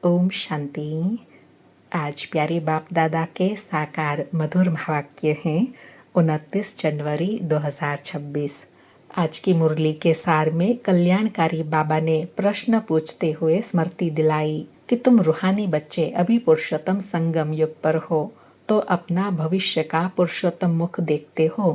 ओम शांति। आज प्यारे बाप दादा के साकार मधुर वाक्य हैं 29 जनवरी 2026। आज की मुरली के सार में कल्याणकारी बाबा ने प्रश्न पूछते हुए स्मृति दिलाई कि तुम रूहानी बच्चे अभी पुरुषोत्तम संगम युग पर हो तो अपना भविष्य का पुरुषोत्तम मुख देखते हो,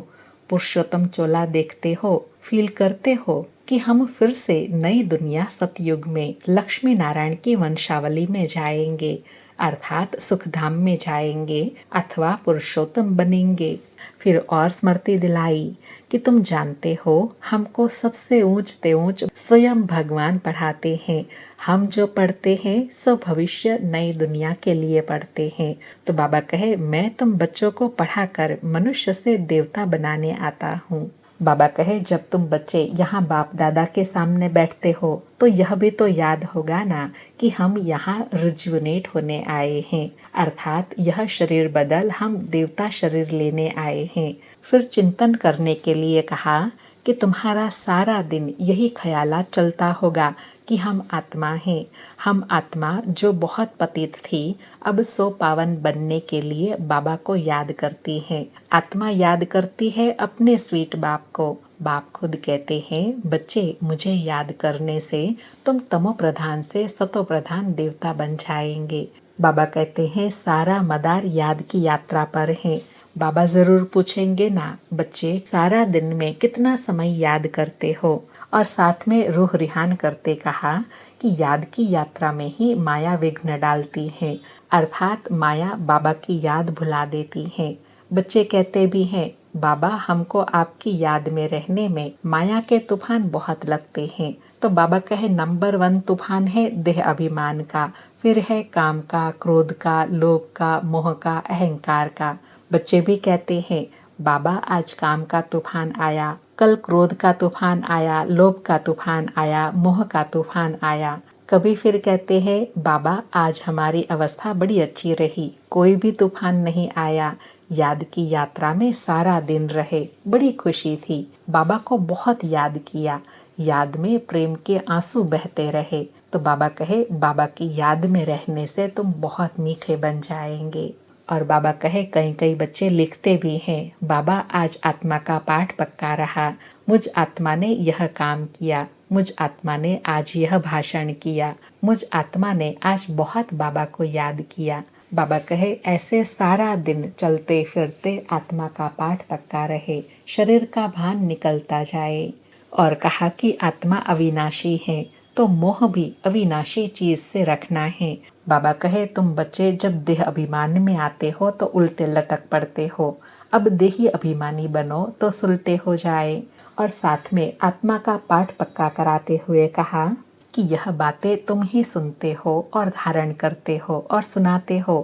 पुरुषोत्तम चोला देखते हो, फील करते हो कि हम फिर से नई दुनिया सतयुग में लक्ष्मी नारायण की वंशावली में जाएंगे, अर्थात सुखधाम में जाएंगे अथवा पुरुषोत्तम बनेंगे। फिर और स्मृति दिलाई कि तुम जानते हो हमको सबसे ऊंचते ऊंच स्वयं भगवान पढ़ाते हैं। हम जो पढ़ते हैं सो भविष्य नई दुनिया के लिए पढ़ते हैं। तो बाबा कहे मैं तुम बच्चों को पढ़ाकर मनुष्य से देवता बनाने आता हूँ। बाबा कहे जब तुम बच्चे यहाँ बाप दादा के सामने बैठते हो तो यह भी तो याद होगा ना कि हम यहाँ रिजुवनेट होने आए हैं, अर्थात यह शरीर बदल हम देवता शरीर लेने आए हैं। फिर चिंतन करने के लिए कहा कि तुम्हारा सारा दिन यही ख्यालात चलता होगा कि हम आत्मा हैं। हम आत्मा जो बहुत पतित थी अब सो पावन बनने के लिए बाबा को याद करती है। आत्मा याद करती है अपने स्वीट बाप को। बाप खुद कहते हैं बच्चे मुझे याद करने से तुम तमो प्रधान से सतो प्रधान देवता बन जाएंगे। बाबा कहते हैं सारा मदार याद की यात्रा पर है। बाबा जरूर पूछेंगे ना बच्चे सारा दिन में कितना समय याद करते हो, और साथ में रूह रिहान करते कहा कि याद की यात्रा में ही माया विघ्न डालती है, अर्थात माया बाबा की याद भुला देती है। बच्चे कहते भी हैं बाबा हमको आपकी याद में रहने में माया के तूफान बहुत लगते हैं। तो बाबा कहे नंबर 1 तूफान है देह अभिमान का, फिर है काम का, क्रोध का, लोभ का, मोह का, अहंकार का। बच्चे भी कहते हैं बाबा आज काम का तूफान आया, कल क्रोध का तूफान आया, लोभ का तूफान आया, मोह का तूफान आया। कभी फिर कहते हैं बाबा आज हमारी अवस्था बड़ी अच्छी रही, कोई भी तूफान नहीं आया, याद की यात्रा में सारा दिन रहे, बड़ी खुशी थी, बाबा को बहुत याद किया, याद में प्रेम के आंसू बहते रहे। तो बाबा कहे बाबा की याद में रहने से तुम बहुत मीठे बन जाएंगे। और बाबा कहे कई कई बच्चे लिखते भी हैं बाबा आज आत्मा का पाठ पक्का रहा, मुझ आत्मा ने यह काम किया, मुझ आत्मा ने आज यह भाषण किया, मुझ आत्मा ने आज बहुत बाबा को याद किया। बाबा कहे ऐसे सारा दिन चलते फिरते आत्मा का पाठ पक्का रहे, शरीर का भान निकलता जाए। और कहा कि आत्मा अविनाशी है तो मोह भी अविनाशी चीज से रखना है। बाबा कहे तुम बच्चे जब देह अभिमान में आते हो तो उल्टे लटक पड़ते हो, अब देही अभिमानी बनो तो सुलटे हो जाए। और साथ में आत्मा का पाठ पक्का कराते हुए कहा कि यह बातें तुम ही सुनते हो और धारण करते हो और सुनाते हो।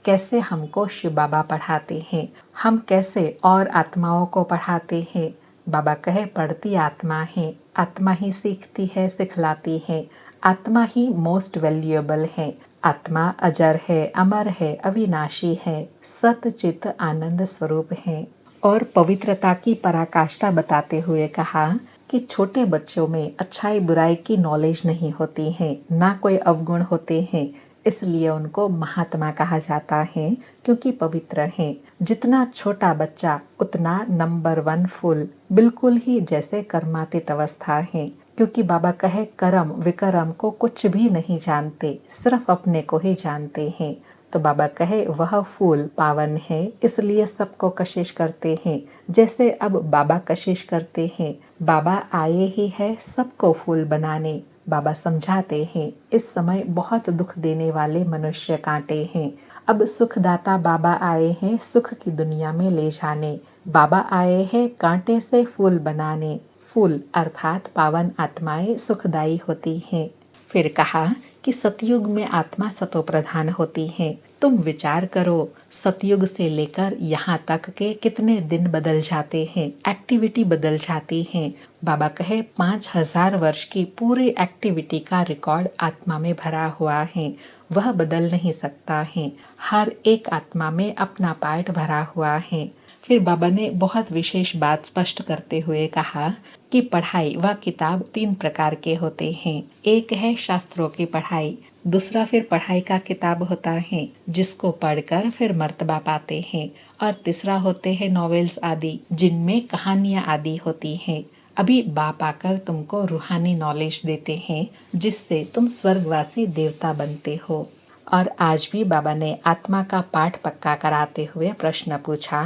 कैसे हमको शिव बाबा पढ़ाते हैं, हम कैसे और आत्माओं को पढ़ाते हैं। बाबा कहे पढ़ती आत्मा है, आत्मा ही सीखती है, सिखलाती है, आत्मा ही मोस्ट वैल्यूएबल है। आत्मा अजर है, अमर है, अविनाशी है, सत चित आनंद स्वरूप है। और पवित्रता की पराकाष्ठा बताते हुए कहा कि छोटे बच्चों में अच्छाई बुराई की नॉलेज नहीं होती है, ना कोई अवगुण होते हैं, इसलिए उनको महात्मा कहा जाता है क्योंकि पवित्र हैं। जितना छोटा बच्चा उतना नंबर 1 फूल, बिल्कुल ही जैसे कर्मातीत अवस्था है। क्योंकि बाबा कहे कर्म विकर्म को कुछ भी नहीं जानते, सिर्फ अपने को ही जानते हैं। तो बाबा कहे वह फूल पावन है इसलिए सबको कशिश करते हैं, जैसे अब बाबा कशिश करते हैं। बाबा आए ही है सबको फूल बनाने। बाबा समझाते हैं इस समय बहुत दुख देने वाले मनुष्य कांटे हैं, अब सुखदाता बाबा आए हैं सुख की दुनिया में ले जाने। बाबा आए हैं कांटे से फूल बनाने। फूल अर्थात पावन आत्माएं सुखदायी होती हैं। फिर कहा कि सतयुग में आत्मा सतो प्रधान होती है। तुम विचार करो सतयुग से लेकर यहाँ तक के कितने दिन बदल जाते हैं, एक्टिविटी बदल जाती है। बाबा कहे 5000 वर्ष की पूरी एक्टिविटी का रिकॉर्ड आत्मा में भरा हुआ है, वह बदल नहीं सकता है। हर एक आत्मा में अपना पार्ट भरा हुआ है। फिर बाबा ने बहुत विशेष बात स्पष्ट करते हुए कहा कि पढ़ाई व किताब 3 प्रकार के होते हैं। एक है शास्त्रों की पढ़ाई, दूसरा फिर पढ़ाई का किताब होता है जिसको पढ़कर फिर मर्तबा पाते हैं, और तीसरा होते हैं नॉवेल्स आदि जिनमें कहानियां आदि होती हैं। अभी बाप आकर तुमको रूहानी नॉलेज देते हैं जिससे तुम स्वर्गवासी देवता बनते हो। और आज भी बाबा ने आत्मा का पाठ पक्का कराते हुए प्रश्न पूछा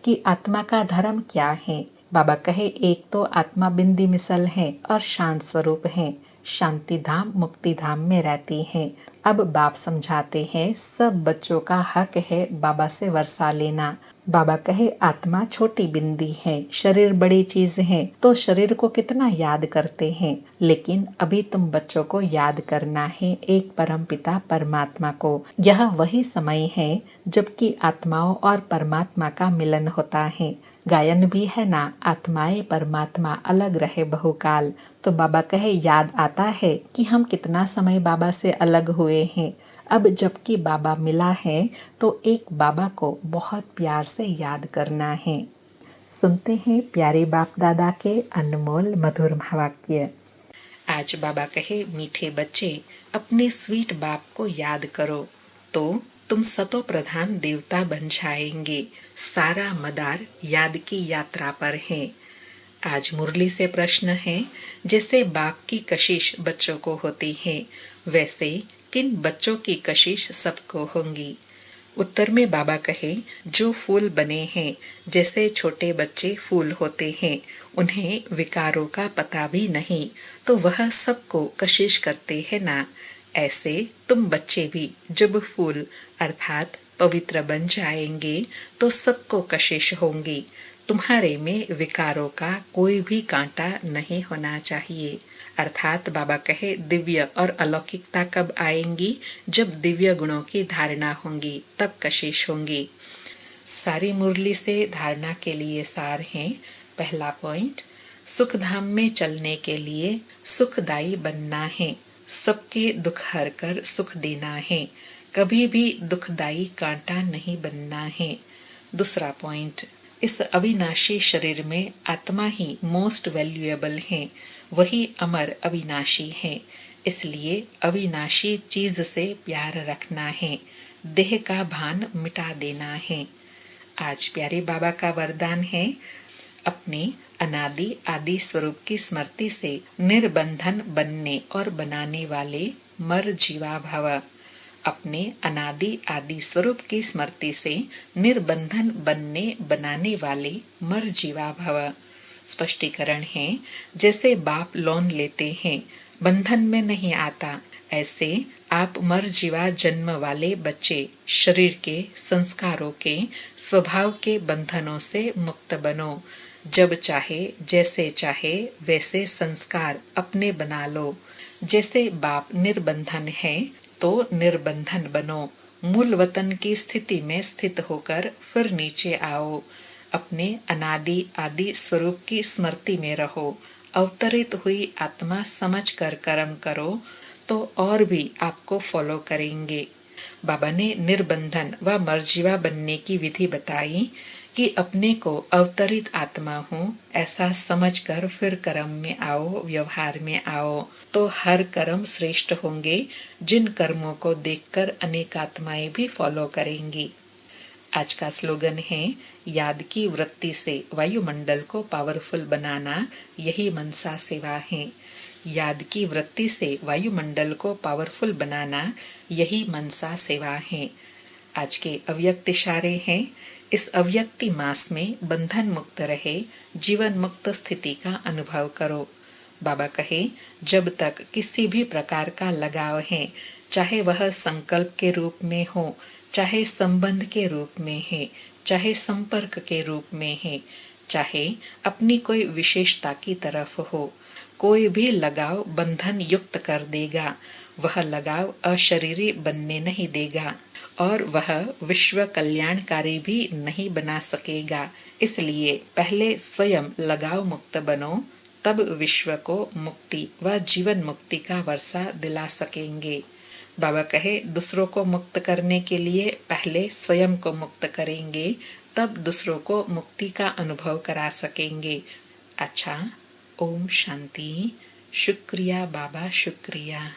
कि आत्मा का धर्म क्या है। बाबा कहे, एक तो आत्मा बिंदी मिसल है और शांत स्वरूप है, शांति धाम मुक्ति धाम में रहती है। अब बाप समझाते हैं सब बच्चों का हक है बाबा से वर्षा लेना। बाबा कहे, आत्मा छोटी बिंदी है, शरीर बड़ी चीज है, तो शरीर को कितना याद करते हैं, लेकिन अभी तुम बच्चों को याद करना है एक परम पिता परमात्मा को। यह वही समय है जबकि आत्माओं और परमात्मा का मिलन होता है। गायन भी है ना, आत्माएं परमात्मा अलग रहे बहुकाल। तो बाबा कहे, याद आता है कि हम कितना समय बाबा से अलग हुए हैं। अब जबकि बाबा मिला है तो एक बाबा को बहुत प्यार से याद करना है। सुनते हैं प्यारे बाप दादा के अनमोल मधुर वाक्य। आज बाबा कहे, मीठे बच्चे अपने स्वीट बाप को याद करो तो तुम सतो प्रधान देवता बन जाएंगे। सारा मदार याद की यात्रा पर है। आज मुरली से प्रश्न है, जैसे बाप की कशिश बच्चों को होती है वैसे किन बच्चों की कशिश सबको होंगी। उत्तर में बाबा कहे, जो फूल बने हैं, जैसे छोटे बच्चे फूल होते हैं, उन्हें विकारों का पता भी नहीं, तो वह सबको कशिश करते हैं ना। ऐसे तुम बच्चे भी जब फूल अर्थात पवित्र बन जाएंगे तो सबको कशिश होंगी। तुम्हारे में विकारों का कोई भी कांटा नहीं होना चाहिए। अर्थात बाबा कहे, दिव्य और अलौकिकता कब आएंगी, जब दिव्य गुणों की धारणा होंगी, तब कशिश होंगी। सारी मुरली से धारणा के लिए सार है। पहला पॉइंट, सुख धाम में चलने के लिए सुखदायी बनना है, सबके दुख हर कर सुख देना है, कभी भी दुखदायी कांटा नहीं बनना है। दूसरा पॉइंट, इस अविनाशी शरीर में आत्मा ही मोस्ट वैल्यूएबल है, वही अमर अविनाशी है, इसलिए अविनाशी चीज से प्यार रखना है, देह का भान मिटा देना है। आज प्यारे बाबा का वरदान है, अपने अनादि आदि स्वरूप की स्मृति से निर्बंधन बनने और बनाने वाले मर जीवा भव। अपने अनादि आदि स्वरूप की स्मृति से निर्बंधन बनने बनाने वाले मर जीवा भव। स्पष्टीकरण है, जैसे बाप लोन लेते हैं, बंधन में नहीं आता, ऐसे आप मर जीवा जन्म वाले बच्चे शरीर के संस्कारों के स्वभाव के बंधनों से मुक्त बनो। जब चाहे जैसे चाहे वैसे संस्कार अपने बना लो। जैसे बाप निर्बंधन है तो निर्बंधन बनो। मूल वतन की स्थिति में स्थित होकर फिर नीचे आओ। अपने अनादि आदि स्वरूप की स्मृति में रहो। अवतरित हुई आत्मा समझकर कर्म करो तो और भी आपको फॉलो करेंगे। बाबा ने निर्बंधन व मर्जीवा बनने की विधि बताई कि अपने को अवतरित आत्मा हूँ ऐसा समझकर फिर कर्म में आओ, व्यवहार में आओ, तो हर कर्म श्रेष्ठ होंगे, जिन कर्मों को देखकर अनेक आत्माएं भी फॉलो करेंगी। आज का स्लोगन है, याद की वृत्ति से वायुमंडल को पावरफुल बनाना, यही मनसा सेवा है। याद की वृत्ति से वायुमंडल को पावरफुल बनाना, यही मनसा सेवा है। आज के अव्यक्त इशारे हैं, इस अव्यक्ति मास में बंधन मुक्त रहे, जीवन मुक्त स्थिति का अनुभव करो। बाबा कहे, जब तक किसी भी प्रकार का लगाव है, चाहे वह संकल्प के रूप में हो, चाहे संबंध के रूप में है, चाहे संपर्क के रूप में है, चाहे अपनी कोई विशेषता की तरफ हो, कोई भी लगाव बंधन युक्त कर देगा। वह लगाव अशरीरी बनने नहीं देगा और वह विश्व कल्याणकारी भी नहीं बना सकेगा। इसलिए पहले स्वयं लगाव मुक्त बनो, तब विश्व को मुक्ति व जीवन मुक्ति का वर्षा दिला सकेंगे। बाबा कहे, दूसरों को मुक्त करने के लिए पहले स्वयं को मुक्त करेंगे, तब दूसरों को मुक्ति का अनुभव करा सकेंगे। अच्छा, ओम शांति। शुक्रिया बाबा, शुक्रिया।